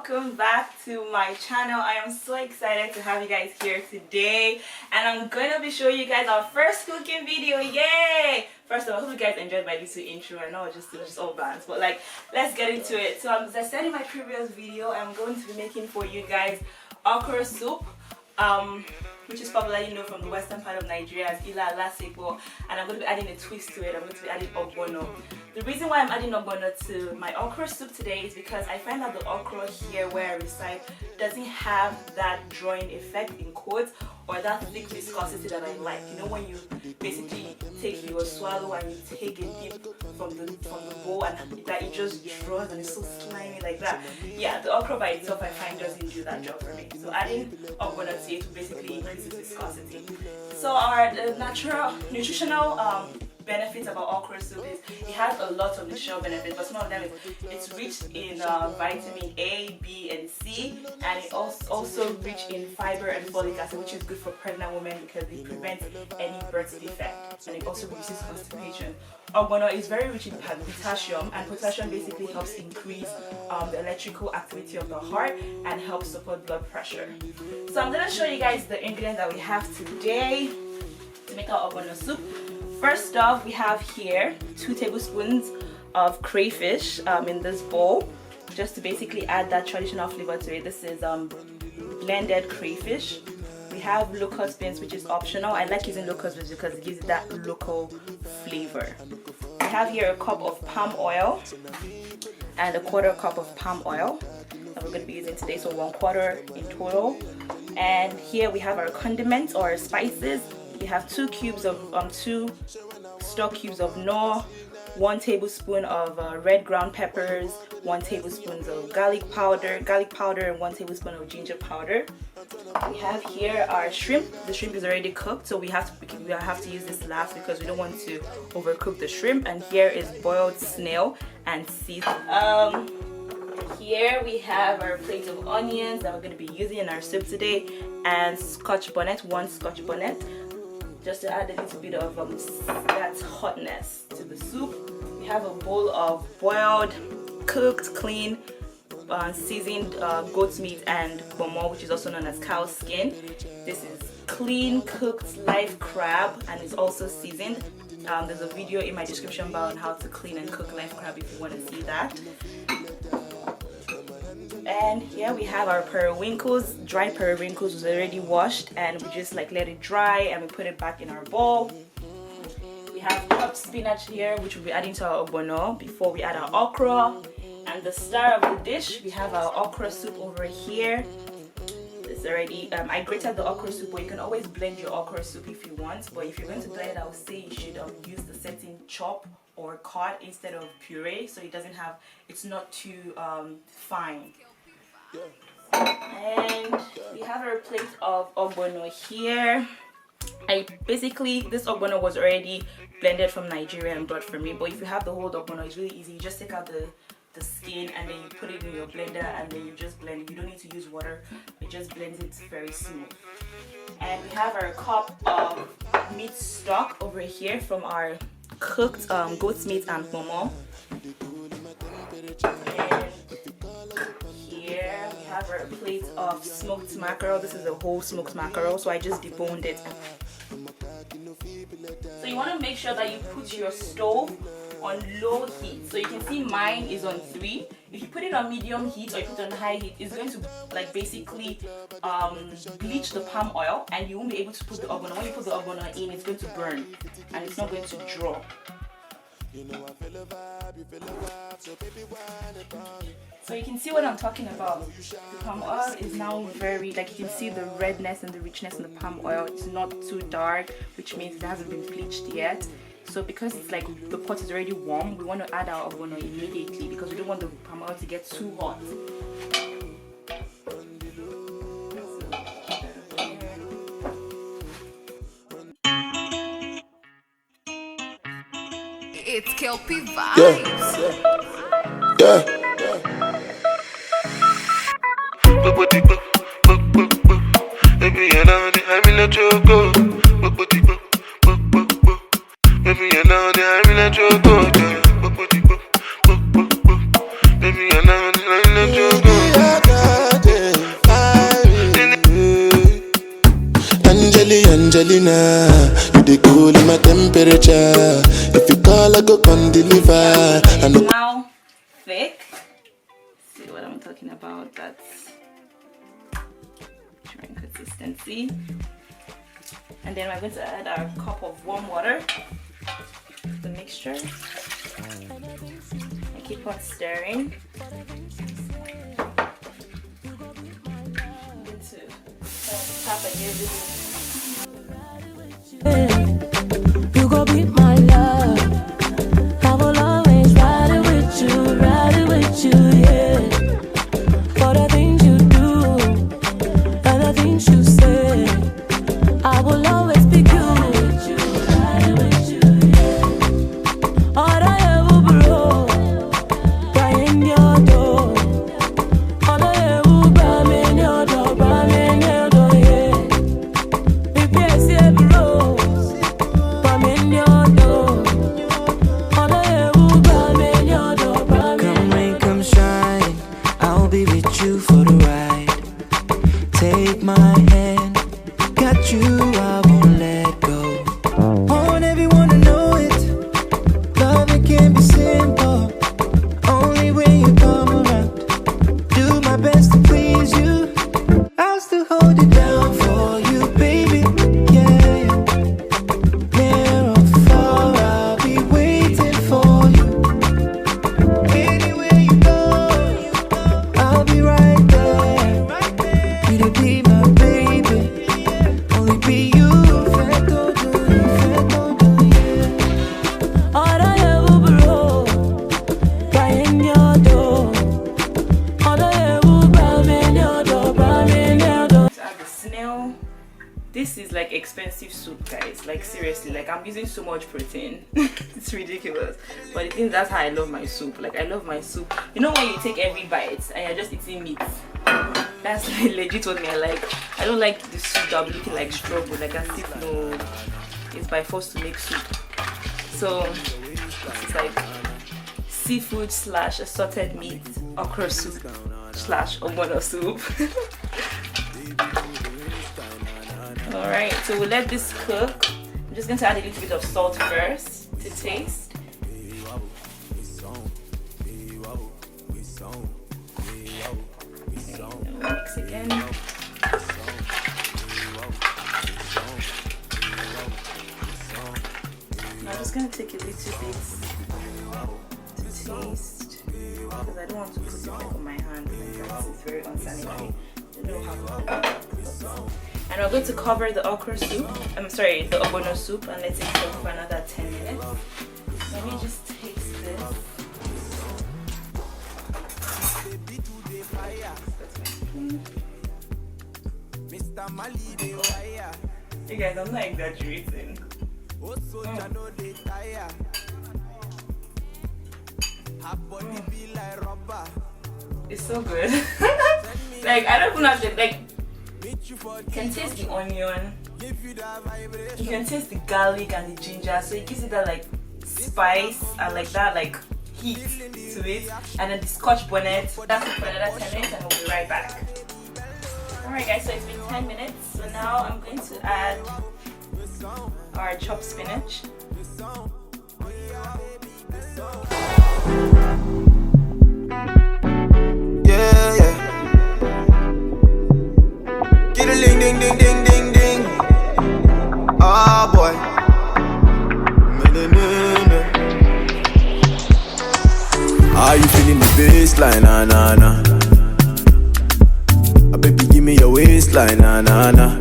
welcome back to my channel. I am so excited to have you guys here today, and I'm going to be showing you guys our first cooking video. Yay! First of all, I hope you guys enjoyed my little intro. I know it was just all bands, but like, let's get into it. So as I said in my previous video, I'm going to be making for you guys okra soup, which is popularly known from the western part of Nigeria as ILA ALASEPO, and I'm going to be adding a twist to it. I'm going to be adding Ogbono. The reason why I'm adding Ogbono to my okra soup today is because I find that the okra here where I reside doesn't have that drawing effect in quotes, or that thick viscosity that I like. You know, when you basically take your swallow and you take a dip from the bowl and that it just draws and it's so slimy like that. Yeah, the okra by itself I find doesn't do that job for me. So adding Ogbono to it will basically increase its viscosity. So our natural nutritional benefits about okra soup is it has a lot of nutritional benefits, but some of them is it's rich in vitamin A, B, and C, and it also rich in fiber and folic acid, which is good for pregnant women because it prevents any birth defect, and it also reduces constipation. Ogbono is very rich in potassium, and potassium basically helps increase the electrical activity of the heart and helps support blood pressure. So I'm going to show you guys the ingredients that we have today to make our Ogbono soup. First off, we have here 2 tablespoons of crayfish in this bowl, just to basically add that traditional flavor to it. This is blended crayfish. We have locust beans, which is optional. I like using locust beans because it gives that local flavor. We have here a cup of palm oil and a 1/4 cup of palm oil that we're going to be using today, so 1/4 in total. And here we have our condiments or spices. We have 2 stock cubes of knorr, 1 tablespoon of red ground peppers, 1 tablespoon of garlic powder, and 1 tablespoon of ginger powder. We have here our shrimp. The shrimp is already cooked, so we have to use this last because we don't want to overcook the shrimp. And here is boiled snail and seafood. Here we have our plate of onions that we're going to be using in our soup today, and scotch bonnet, 1 scotch bonnet, just to add a little bit of that hotness to the soup. We have a bowl of boiled, cooked, clean, seasoned goat's meat and bonnet, which is also known as cow skin. This is clean, cooked live crab and is also seasoned. There's a video in my description bar on how to clean and cook live crab if you want to see that. And here we have our periwinkles. Dried periwinkles was already washed, and we just like let it dry and we put it back in our bowl. We have chopped spinach here, which we'll be adding to our Ogbono before we add our okra. And the star of the dish, we have our okra soup over here. It's already I grated the okra soup, but you can always blend your okra soup if you want, but if you're going to blend it, I would say you should use the setting chop or cut instead of puree, so it's not too fine. And we have our plate of Ogbono here. This Ogbono was already blended from Nigeria and brought for me, but if you have the whole Ogbono, it's really easy. You just take out the skin and then you put it in your blender and then you just blend it. You don't need to use water, it just blends it very smooth. And we have our cup of meat stock over here from our cooked goat's meat and momo. We have our plate of smoked mackerel. This is a whole smoked mackerel, so I just deboned it. So you want to make sure that you put your stove on low heat. So you can see mine is on 3. If you put it on medium heat or you put it on high heat, it's going to like basically bleach the palm oil, and you won't be able to put the Ogbono. When you put the Ogbono in, it's going to burn and it's not going to draw. So you can see what I'm talking about. The palm oil is now very, like you can see the redness and the richness in the palm oil. It's not too dark, which means it hasn't been bleached yet. So because it's like the pot is already warm, we want to add our Ogbono immediately because we don't want the palm oil to get too hot. It's Kelpie Vibes. Yeah. Baby, you know that I'm in a choco. Baby, you know that I'm in a choco. Baby, you know that I'm in a choco. original. You the cool in my temperature. If you call, I go come deliver. I know. Now thick. See what I'm talking about? That's trying consistency. And then we're going to add our cup of warm water, the mixture, and keep on stirring. I'm going to tap and give this. You go be my love. I will always ride it with you, yeah. For the things you do and the things you say, I will always pick you with you, ride with you, yeah. All I ever blow, right in your door. All I ever bam in your door, yeah. If you see it blow, bam in your door. All I ever bam in your door, Come rain, come shine, I'll be with you for the ride. Take my hand, got you, I won't let go. Want everyone to know it. Love, it can be simple. Only when you come around. Do my best to please you. I'll still hold it down for you, baby. Yeah, yeah. Near or far, I'll be waiting for you. Anywhere you go, I'll be right there. You to be my baby. Only be you. Feto do, yeah. all I ever blow, right in your door. All I ever bam in your door, To add the snail. This is like expensive soup, guys. Like seriously, like I'm using so much protein. It's ridiculous. But the thing, that's how I love my soup. Like I love my soup. You know when you take every bite and you're just eating meat. That's like legit what me I like. I don't like the soup that will be looking like struggle, like as if no, it's by force to make soup. So it's like seafood / assorted meat okra soup / Ogbono soup. Alright, so we'll let this cook. I'm just going to add a little bit of salt first to taste. Okay, mix again. Now I'm just going to take a little bit to taste because I don't want to put it like on my hand. Like that. It's very unsanitary. I don't know how. And we're going to cover the okra soup, the Ogbono soup, and let it cook for another 10 minutes. Let me just taste this. Hey guys, I'm not exaggerating. It's so good. Like I don't even have to like. You can taste the onion, you can taste the garlic and the ginger, so it gives it that like spice and like that like heat to it. And then the scotch bonnet. That's it for another 10 minutes and we'll be right back. Alright guys, so it's been 10 minutes. So now I'm going to add our chopped spinach. Yeah, yeah. Get a ding, ding, ding, ding, ding, ding. Ah, boy. Are you feeling the baseline? Nah, nah, nah. Baby, give me your waistline. Nah, nah, nah.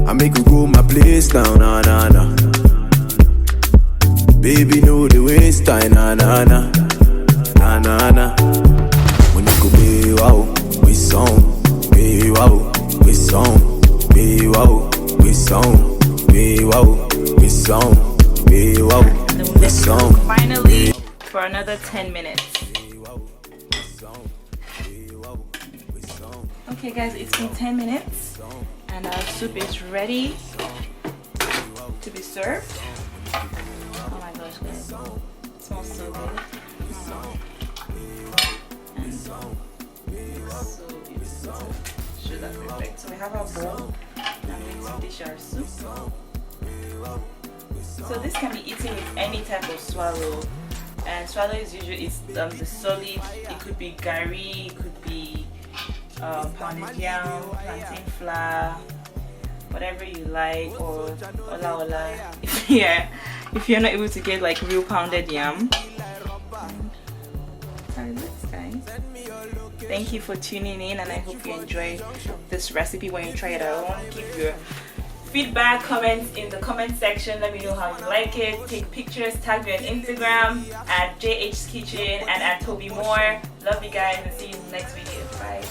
I make you go my place now. Nah, nah, nah. Baby, know the waste time. Nah, nah, nah. Nah, nah, nah. When you go, be wow, we song. Be wow, we song. Be wow, we song. Be wow, we song. Be wow, we song. Finally, for another 10 minutes. Okay guys, it's been 10 minutes and our soup is ready to be served. Oh my gosh guys, it smells so good. And so beautiful. Sugar perfect. So we have our bowl. I'm going dish our soup. So this can be eaten with any type of swallow, and swallow is usually the solid. It could be gari, it could be pounded yam, plantain flour, whatever you like, or ola. Yeah, if you're not able to get like real pounded yam. Guys, thank you for tuning in, and I hope you enjoy this recipe when you try it out. Give your feedback, comments in the comment section. Let me know how you like it. Take pictures, tag me on Instagram at JH's Kitchen and at Toby Moore. Love you guys, and see you in the next video. Bye.